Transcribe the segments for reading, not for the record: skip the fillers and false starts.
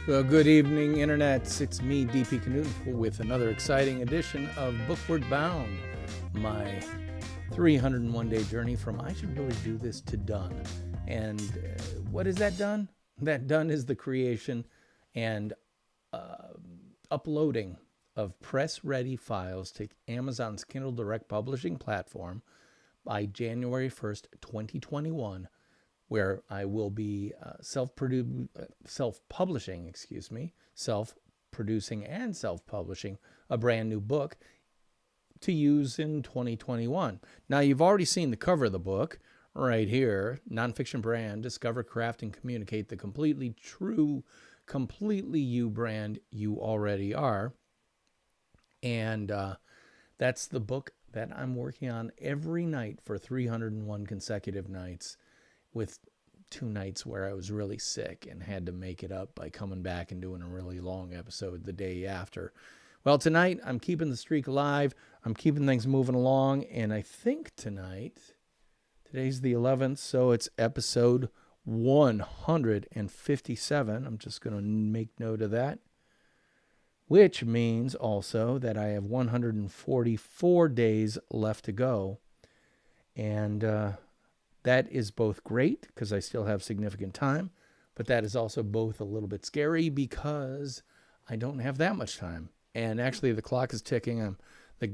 Well, good evening, internets. It's me, DP Knudten, with another exciting edition of Bookward Bound, my 301-day journey from I should really do this to done. And what is that done? That done is the creation and uploading of press-ready files to Amazon's Kindle Direct Publishing platform by January 1st, 2021, where I will be self-producing and self-publishing a brand new book to use in 2021. Now, you've already seen the cover of the book right here, Nonfiction Brand, Discover, Craft, and Communicate the Completely True, Completely You brand you already are. And that's the book that I'm working on every night for 301 consecutive nights, with 2 nights where I was really sick and had to make it up by coming back and doing a really long episode the day after. Well, tonight I'm keeping the streak alive. I'm keeping things moving along. And I think today's the 11th, so it's episode 157. I'm just going to make note of that, which means also that I have 144 days left to go. And that is both great because I still have significant time, but that is also both a little bit scary because I don't have that much time. And actually, the clock is ticking. The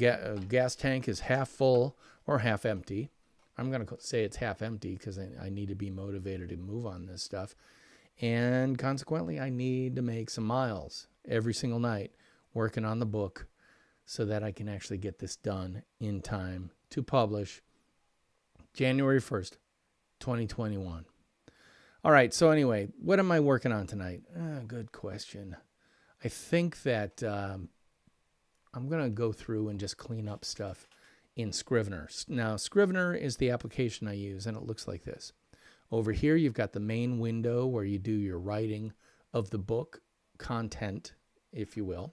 gas tank is half full or half empty. I'm going to say it's half empty because I need to be motivated to move on this stuff. And consequently, I need to make some miles every single night working on the book so that I can actually get this done in time to publish January 1st, 2021. All right, so anyway, what am I working on tonight? Good question. I think that I'm going to go through and just clean up stuff in Scrivener. Now, Scrivener is the application I use, and it looks like this. Over here, you've got the main window where you do your writing of the book content, if you will.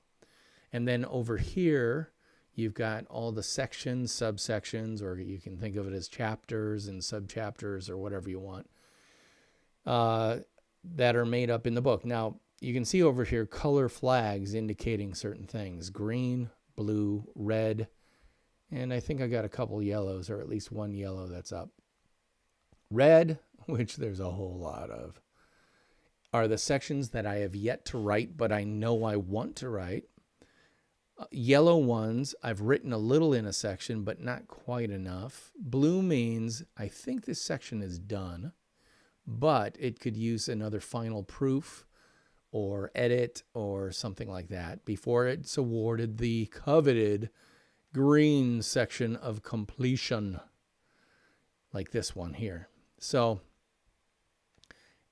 And then over here, you've got all the sections, subsections, or you can think of it as chapters and subchapters or whatever you want, that are made up in the book. Now, you can see over here color flags indicating certain things: green, blue, red, and I think I got a couple yellows, or at least one yellow that's up. Red, which there's a whole lot of, are the sections that I have yet to write, but I know I want to write. Yellow ones, I've written a little in a section, but not quite enough. Blue means I think this section is done, but it could use another final proof or edit or something like that before it's awarded the coveted green section of completion, like this one here. So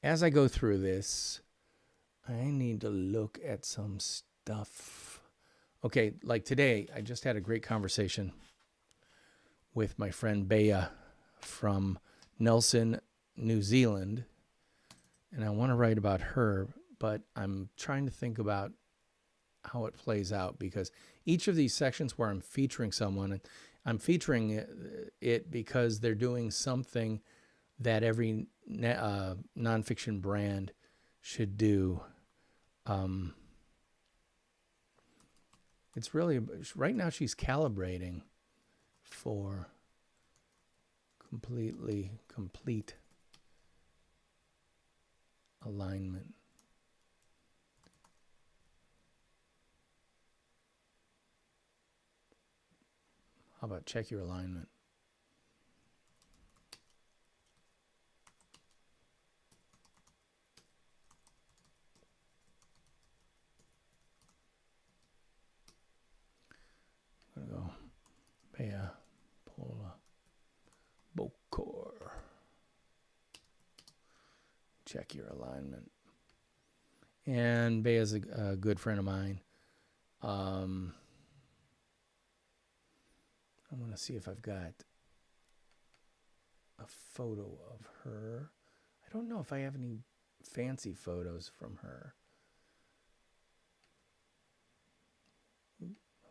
as I go through this, I need to look at some stuff. Okay, like today, I just had a great conversation with my friend Bea from Nelson, New Zealand, and I want to write about her, but I'm trying to think about how it plays out, because each of these sections where I'm featuring someone, I'm featuring it because they're doing something that every nonfiction brand should do. It's really, right now she's calibrating for complete alignment. How about check your alignment? I'm going to go Bea Pole-Bokor. Check your alignment. And Bea's a good friend of mine. I want to see if I've got a photo of her. I don't know if I have any fancy photos from her.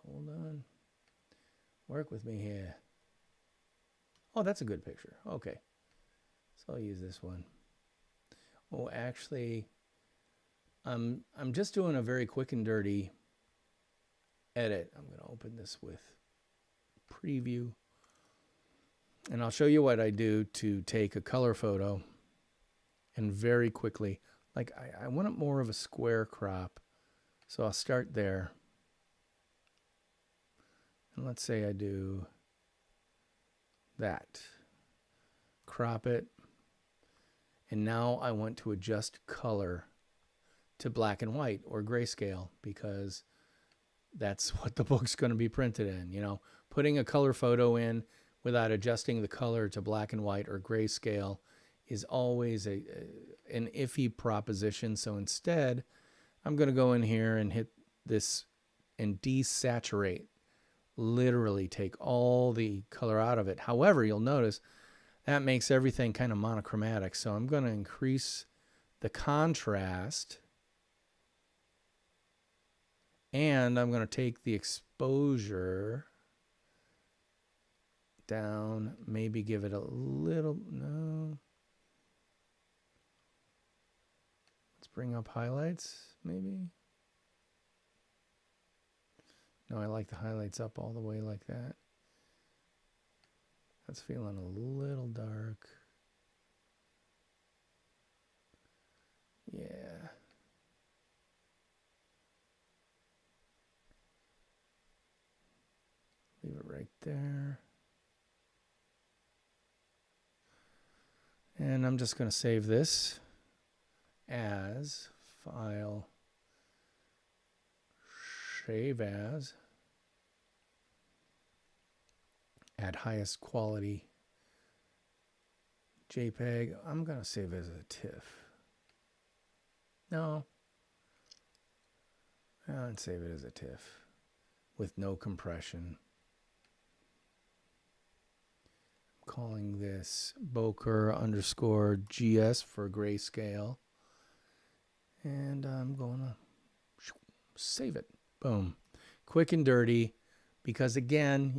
Hold on. Work with me here. Oh, that's a good picture. Okay. So I'll use this one. Oh, actually, I'm just doing a very quick and dirty edit. I'm going to open this with preview. And I'll show you what I do to take a color photo and very quickly, like I want it more of a square crop. So I'll start there. And let's say I do that. Crop it. And now I want to adjust color to black and white or grayscale because that's what the book's going to be printed in. You know, putting a color photo in without adjusting the color to black and white or grayscale is always an iffy proposition. So instead, I'm going to go in here and hit this and desaturate. Literally take all the color out of it. However, you'll notice that makes everything kind of monochromatic. So I'm going to increase the contrast. And I'm going to take the exposure down, maybe give it a little, no. Let's bring up highlights, maybe. No, I like the highlights up all the way like that. That's feeling a little dark. Yeah. Leave it right there. And I'm just going to save this as file, save as, at highest quality JPEG. I'm going to save it as a TIFF. No. I'll save it as a TIFF with no compression. Calling this Bokor_GS for grayscale. And I'm going to save it. Boom. Quick and dirty. Because again,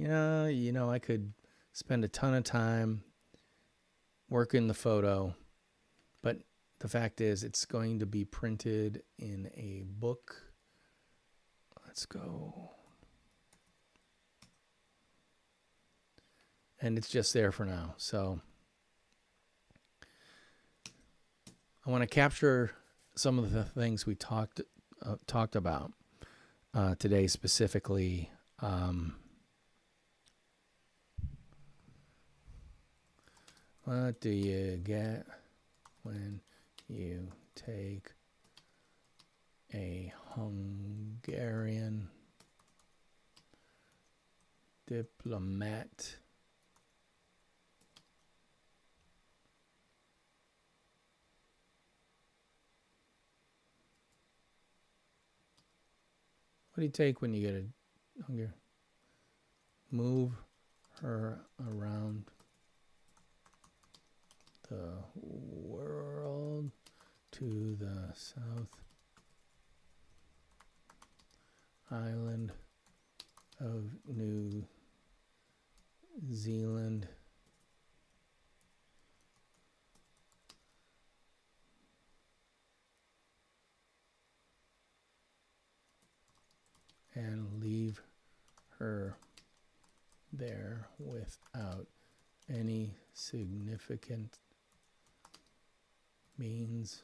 you know, I could spend a ton of time working the photo. But the fact is, it's going to be printed in a book. Let's go. And it's just there for now. So I want to capture some of the things we talked about today specifically. What do you get when you take a Hungarian diplomat What do you take when you get a Hungarian? Move her around the world to the South Island of New Zealand. And leave her there without any significant means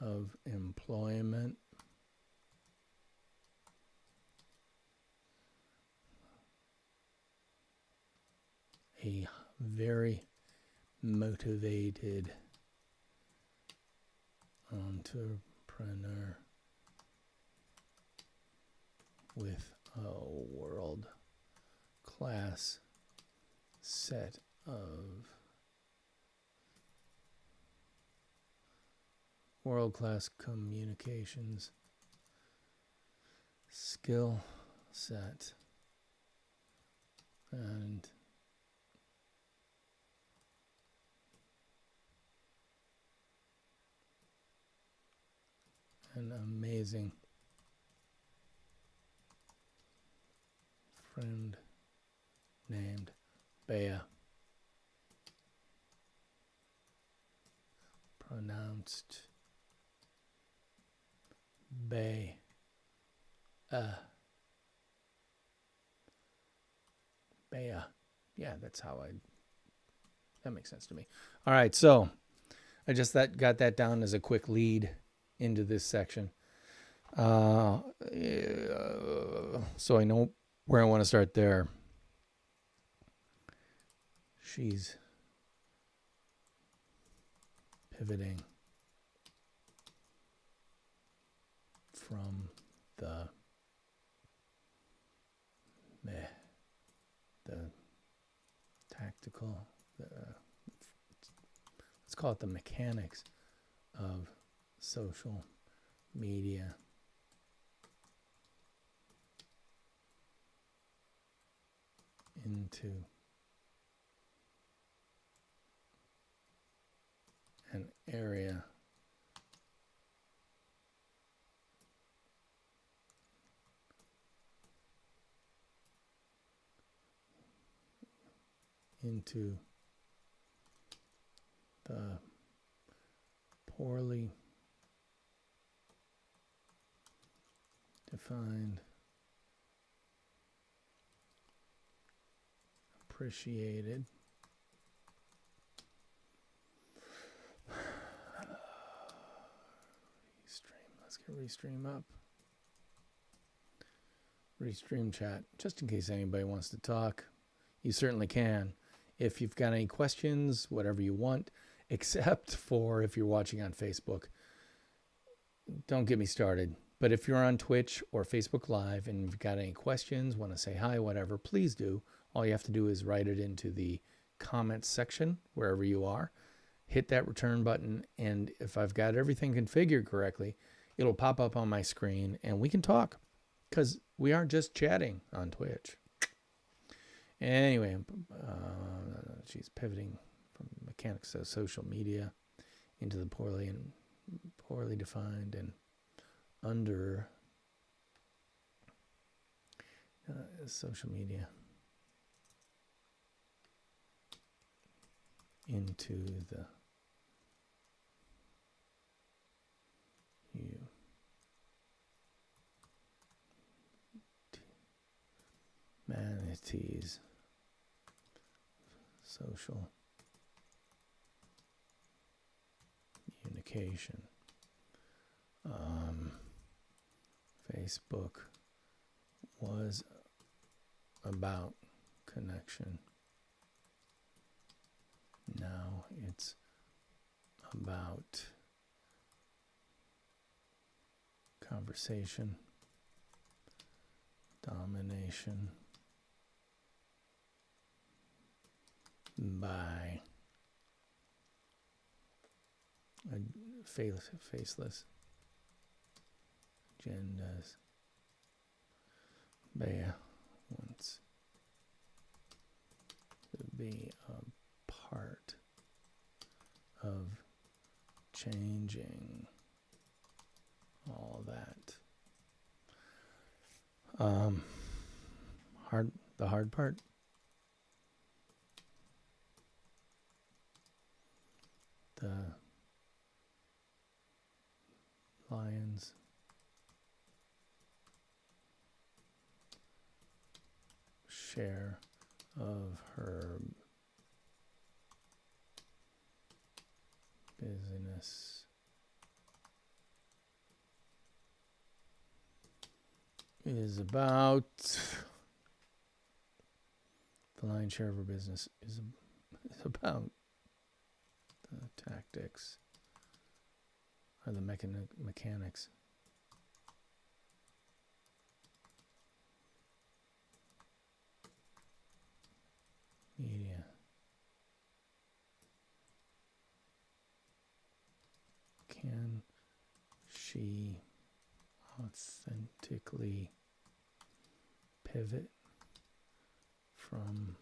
of employment. A very motivated entrepreneur with a world-class set of world-class communications skill set and an amazing friend named Bea, pronounced Bea. Bea. Yeah, that's how that makes sense to me. All right, so I just got that down as a quick lead into this section. So I know where I want to start there. She's pivoting from the tactical, let's call it the mechanics of social media into an area into the poorly defined, appreciated, restream. Let's get restream up. Restream chat, just in case anybody wants to talk. You certainly can. If you've got any questions, whatever you want, except for if you're watching on Facebook, don't get me started. But if you're on Twitch or Facebook Live and you've got any questions, want to say hi, whatever, please do. All you have to do is write it into the comments section wherever you are. Hit that return button, and if I've got everything configured correctly, it'll pop up on my screen and we can talk, because we aren't just chatting on Twitch. Anyway, she's pivoting from mechanics of social media into the poorly defined and under social media into the humanities, social communication. Facebook was about connection. Now it's about conversation, domination by faceless agendas. Bea wants to be a part of changing all that. The hard part. The lion's share of her business is about the lion's share of her business is about the tactics or the mechanics media. Can she authentically pivot from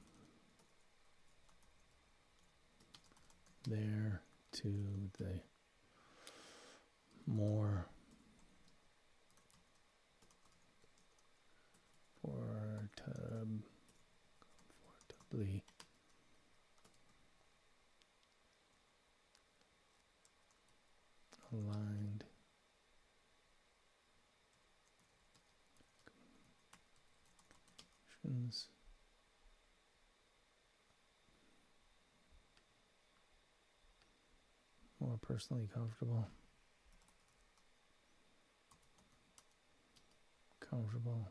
there to the more comfortably aligned friends. More personally comfortable. Comfortable.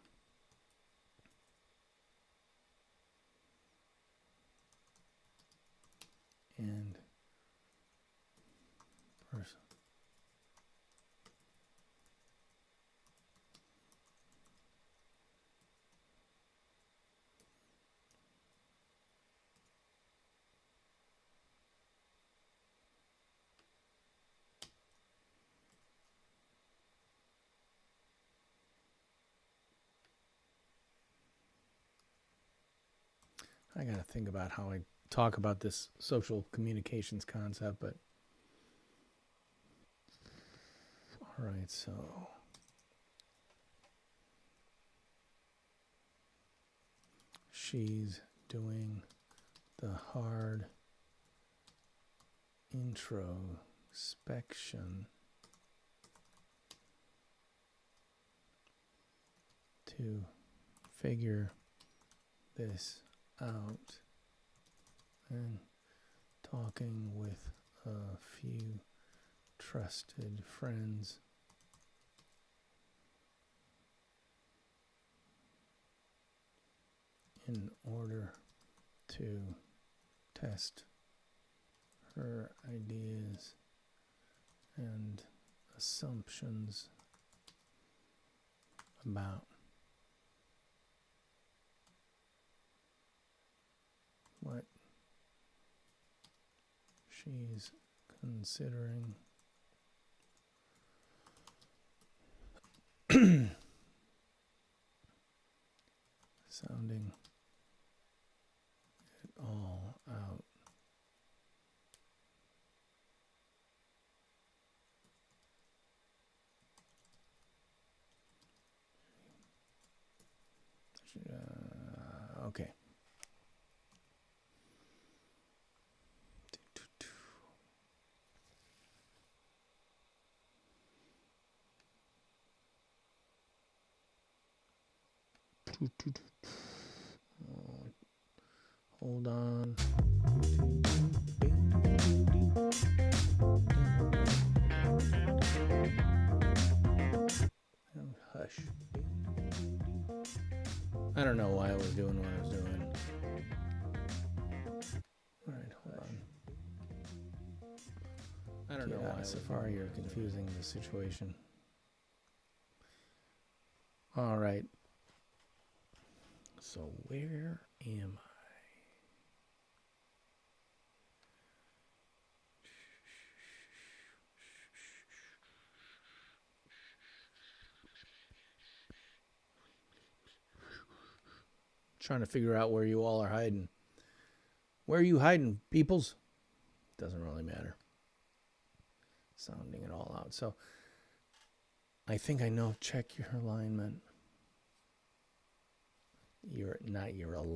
And person. I got to think about how I talk about this social communications concept, but all right, so she's doing the hard introspection to figure this out and talking with a few trusted friends in order to test her ideas and assumptions about what she's considering. Sounding it all out. Okay. Hold on. Hush. I don't know why I was doing what I was doing. All right, hold on. I don't know why Safari, you're confusing the situation. All right. So where am I? Trying to figure out where you all are hiding. Where are you hiding, peoples? Doesn't really matter. Sounding it all out. So I think I know. Check your alignment. You're not your alignment.